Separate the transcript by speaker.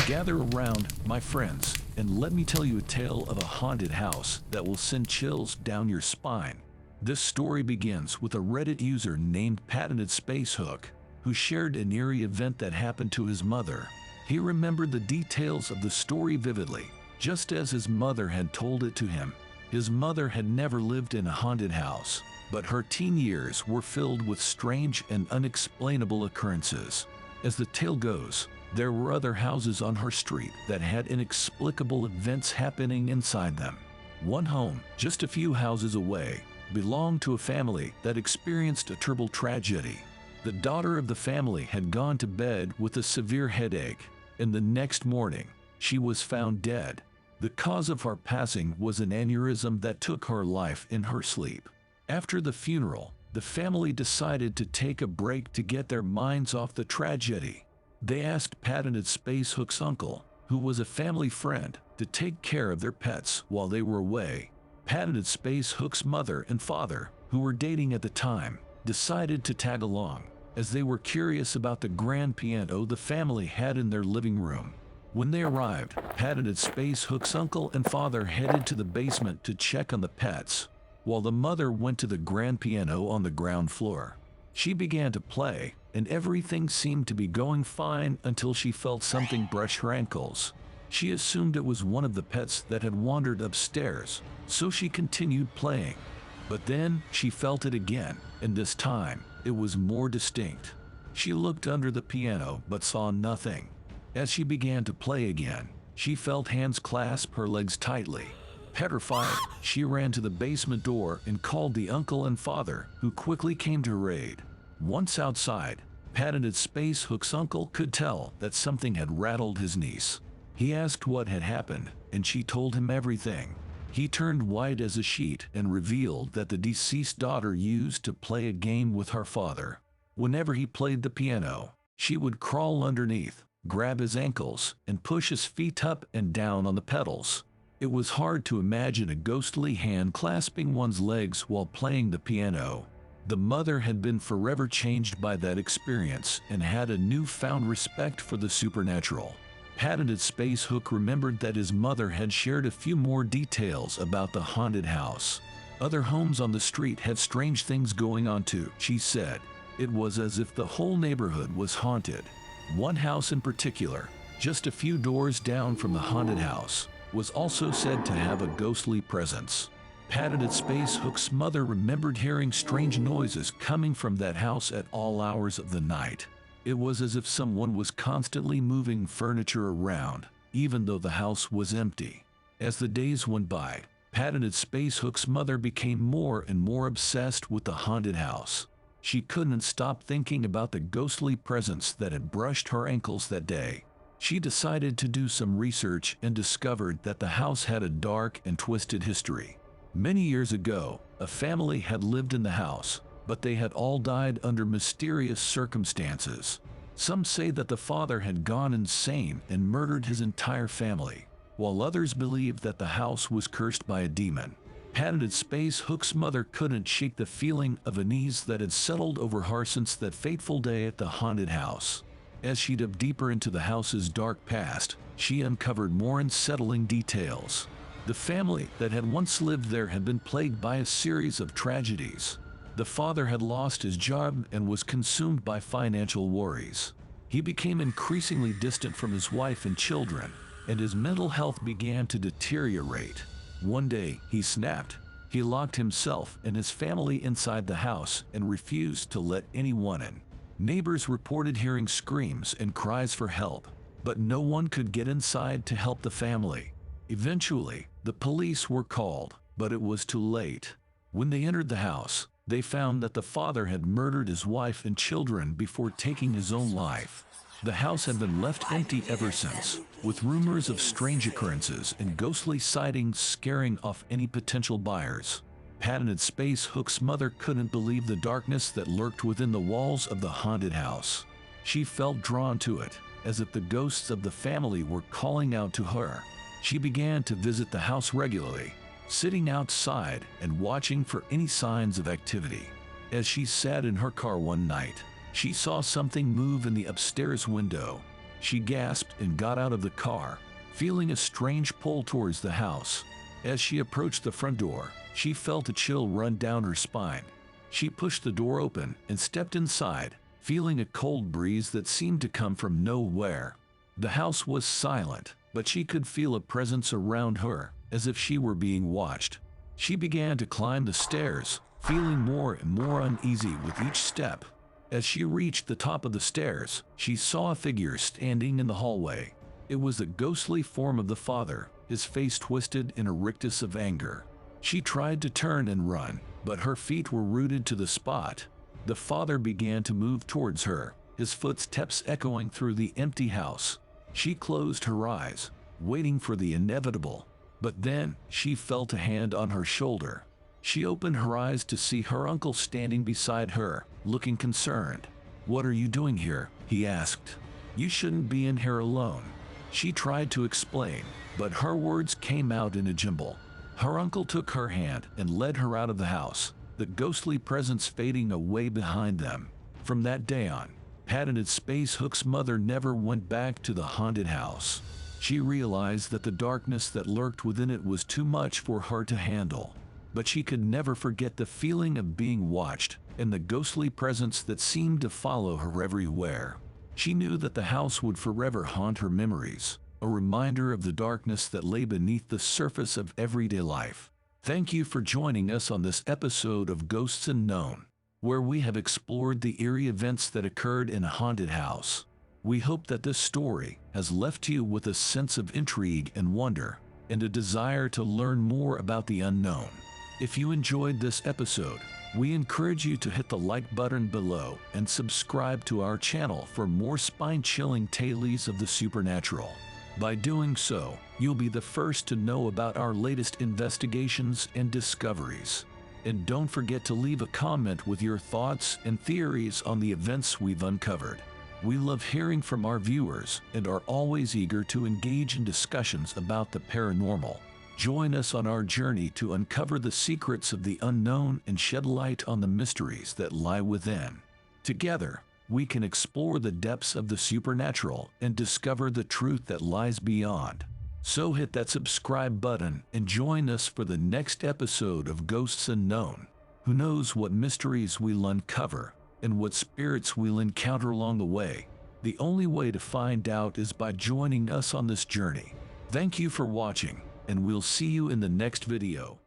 Speaker 1: Gather around, my friends, and let me tell you a tale of a haunted house that will send chills down your spine. This story begins with a Reddit user named PatentedSpaceHook, who shared an eerie event that happened to his mother. He remembered the details of the story vividly, just as his mother had told it to him. His mother had never lived in a haunted house, but her teen years were filled with strange and unexplainable occurrences. As the tale goes, there were other houses on her street that had inexplicable events happening inside them. One home, just a few houses away, belonged to a family that experienced a terrible tragedy. The daughter of the family had gone to bed with a severe headache, and the next morning, she was found dead. The cause of her passing was an aneurysm that took her life in her sleep. After the funeral, the family decided to take a break to get their minds off the tragedy. They asked PatentedSpaceHook's uncle, who was a family friend, to take care of their pets while they were away. PatentedSpaceHook's mother and father, who were dating at the time, decided to tag along, as they were curious about the grand piano the family had in their living room. When they arrived, PatentedSpaceHook's uncle and father headed to the basement to check on the pets, while the mother went to the grand piano on the ground floor. She began to play, and everything seemed to be going fine until she felt something brush her ankles. She assumed it was one of the pets that had wandered upstairs, so she continued playing. But then she felt it again, and this time it was more distinct. She looked under the piano but saw nothing. As she began to play again, she felt hands clasp her legs tightly. Petrified, she ran to the basement door and called the uncle and father, who quickly came to her aid. Once outside, PatentedSpaceHook's uncle could tell that something had rattled his niece. He asked what had happened, and she told him everything. He turned white as a sheet and revealed that the deceased daughter used to play a game with her father. Whenever he played the piano, she would crawl underneath, grab his ankles, and push his feet up and down on the pedals. It was hard to imagine a ghostly hand clasping one's legs while playing the piano. The mother had been forever changed by that experience and had a newfound respect for the supernatural. PatentedSpaceHook remembered that his mother had shared a few more details about the haunted house. Other homes on the street had strange things going on too, she said. It was as if the whole neighborhood was haunted. One house in particular, just a few doors down from the haunted house, was also said to have a ghostly presence. PatentedSpaceHook's mother remembered hearing strange noises coming from that house at all hours of the night. It was as if someone was constantly moving furniture around, even though the house was empty. As the days went by, PatentedSpaceHook's mother became more and more obsessed with the haunted house. She couldn't stop thinking about the ghostly presence that had brushed her ankles that day. She decided to do some research and discovered that the house had a dark and twisted history. Many years ago, a family had lived in the house, but they had all died under mysterious circumstances. Some say that the father had gone insane and murdered his entire family, while others believed that the house was cursed by a demon. PatentedSpaceHook's mother couldn't shake the feeling of unease that had settled over her since that fateful day at the haunted house. As she dove deeper into the house's dark past, she uncovered more unsettling details. The family that had once lived there had been plagued by a series of tragedies. The father had lost his job and was consumed by financial worries. He became increasingly distant from his wife and children, and his mental health began to deteriorate. One day, he snapped. He locked himself and his family inside the house and refused to let anyone in. Neighbors reported hearing screams and cries for help, but no one could get inside to help the family. Eventually, the police were called, but it was too late. When they entered the house, they found that the father had murdered his wife and children before taking his own life. The house had been left empty ever since, with rumors of strange occurrences and ghostly sightings scaring off any potential buyers. PatentedSpaceHook's mother couldn't believe the darkness that lurked within the walls of the haunted house. She felt drawn to it, as if the ghosts of the family were calling out to her. She began to visit the house regularly, sitting outside and watching for any signs of activity. As she sat in her car one night, she saw something move in the upstairs window. She gasped and got out of the car, feeling a strange pull towards the house. As she approached the front door, she felt a chill run down her spine. She pushed the door open and stepped inside, feeling a cold breeze that seemed to come from nowhere. The house was silent, but she could feel a presence around her, as if she were being watched. She began to climb the stairs, feeling more and more uneasy with each step. As she reached the top of the stairs, she saw a figure standing in the hallway. It was the ghostly form of the father, his face twisted in a rictus of anger. She tried to turn and run, but her feet were rooted to the spot. The father began to move towards her, his footsteps echoing through the empty house. She closed her eyes, waiting for the inevitable. But then, she felt a hand on her shoulder. She opened her eyes to see her uncle standing beside her, looking concerned. "What are you doing here?" he asked. "You shouldn't be in here alone." She tried to explain, but her words came out in a jumble. Her uncle took her hand and led her out of the house, the ghostly presence fading away behind them. From that day on, PatentedSpaceHook's mother never went back to the haunted house. She realized that the darkness that lurked within it was too much for her to handle. But she could never forget the feeling of being watched and the ghostly presence that seemed to follow her everywhere. She knew that the house would forever haunt her memories, a reminder of the darkness that lay beneath the surface of everyday life. Thank you for joining us on this episode of Ghosts Unknown, where we have explored the eerie events that occurred in a haunted house. We hope that this story has left you with a sense of intrigue and wonder, and a desire to learn more about the unknown. If you enjoyed this episode, we encourage you to hit the like button below and subscribe to our channel for more spine-chilling tales of the supernatural. By doing so, you'll be the first to know about our latest investigations and discoveries. And don't forget to leave a comment with your thoughts and theories on the events we've uncovered. We love hearing from our viewers and are always eager to engage in discussions about the paranormal. Join us on our journey to uncover the secrets of the unknown and shed light on the mysteries that lie within. Together, we can explore the depths of the supernatural and discover the truth that lies beyond. So hit that subscribe button and join us for the next episode of Ghosts Unknown. Who knows what mysteries we'll uncover and what spirits we'll encounter along the way? The only way to find out is by joining us on this journey. Thank you for watching, and we'll see you in the next video.